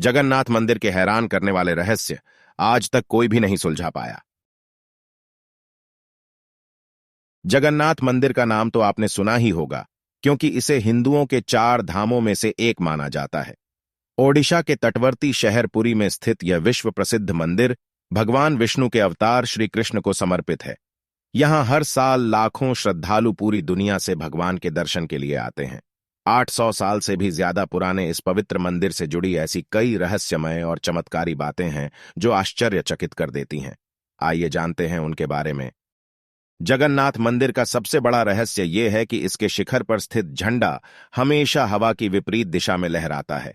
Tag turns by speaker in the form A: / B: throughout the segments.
A: जगन्नाथ मंदिर के हैरान करने वाले रहस्य आज तक कोई भी नहीं सुलझा पाया। जगन्नाथ मंदिर का नाम तो आपने सुना ही होगा, क्योंकि इसे हिंदुओं के 4 धामों में से एक माना जाता है। ओडिशा के तटवर्ती शहर पुरी में स्थित यह विश्व प्रसिद्ध मंदिर भगवान विष्णु के अवतार श्री कृष्ण को समर्पित है। यहां हर साल लाखों श्रद्धालु पूरी दुनिया से भगवान के दर्शन के लिए आते हैं। 800 साल से भी ज्यादा पुराने इस पवित्र मंदिर से जुड़ी ऐसी कई रहस्यमय और चमत्कारी बातें हैं जो आश्चर्यचकित कर देती हैं। आइए जानते हैं उनके बारे में। जगन्नाथ मंदिर का सबसे बड़ा रहस्य यह है कि इसके शिखर पर स्थित झंडा हमेशा हवा की विपरीत दिशा में लहराता है।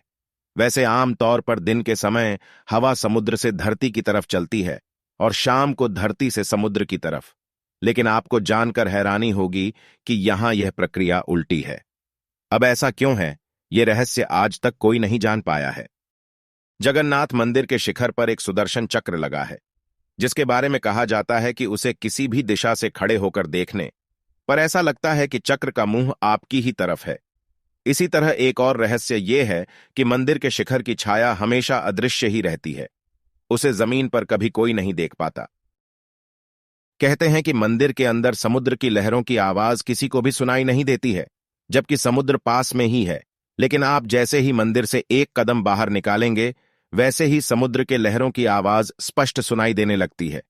A: वैसे आम तौर पर दिन के समय हवा समुद्र से धरती की तरफ चलती है और शाम को धरती से समुद्र की तरफ, लेकिन आपको जानकर हैरानी होगी कि यहां यह प्रक्रिया उल्टी है। अब ऐसा क्यों है, यह रहस्य आज तक कोई नहीं जान पाया है। जगन्नाथ मंदिर के शिखर पर एक सुदर्शन चक्र लगा है, जिसके बारे में कहा जाता है कि उसे किसी भी दिशा से खड़े होकर देखने पर ऐसा लगता है कि चक्र का मुंह आपकी ही तरफ है। इसी तरह एक और रहस्य यह है कि मंदिर के शिखर की छाया हमेशा अदृश्य ही रहती है, उसे जमीन पर कभी कोई नहीं देख पाता। कहते हैं कि मंदिर के अंदर समुद्र की लहरों की आवाज किसी को भी सुनाई नहीं देती है, जबकि समुद्र पास में ही है। लेकिन आप जैसे ही मंदिर से एक कदम बाहर निकालेंगे, वैसे ही समुद्र के लहरों की आवाज स्पष्ट सुनाई देने लगती है।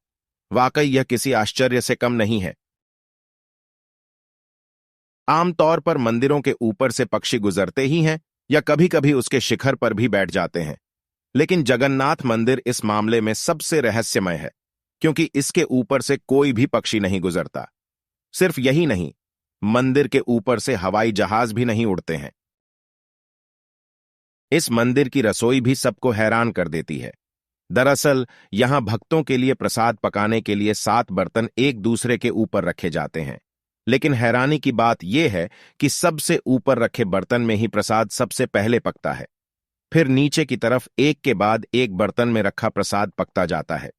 A: वाकई यह किसी आश्चर्य से कम नहीं है। आमतौर पर मंदिरों के ऊपर से पक्षी गुजरते ही हैं या कभी-कभी उसके शिखर पर भी बैठ जाते हैं, लेकिन जगन्नाथ मंदिर इस मामले में सबसे रहस्यमय है, क्योंकि इसके ऊपर से कोई भी पक्षी नहीं गुजरता। सिर्फ यही नहीं, मंदिर के ऊपर से हवाई जहाज भी नहीं उड़ते हैं। इस मंदिर की रसोई भी सबको हैरान कर देती है। दरअसल यहां भक्तों के लिए प्रसाद पकाने के लिए 7 बर्तन एक दूसरे के ऊपर रखे जाते हैं, लेकिन हैरानी की बात यह है कि सबसे ऊपर रखे बर्तन में ही प्रसाद सबसे पहले पकता है। फिर नीचे की तरफ एक के बाद एक बर्तन में रखा प्रसाद पकता जाता है।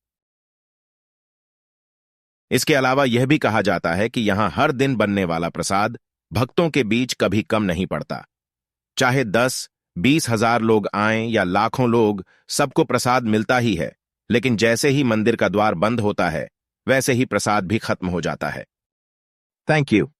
A: इसके अलावा यह भी कहा जाता है कि यहां हर दिन बनने वाला प्रसाद भक्तों के बीच कभी कम नहीं पड़ता। चाहे 10-20 हजार लोग आएं या लाखों लोग, सबको प्रसाद मिलता ही है। लेकिन जैसे ही मंदिर का द्वार बंद होता है, वैसे ही प्रसाद भी खत्म हो जाता है। Thank you.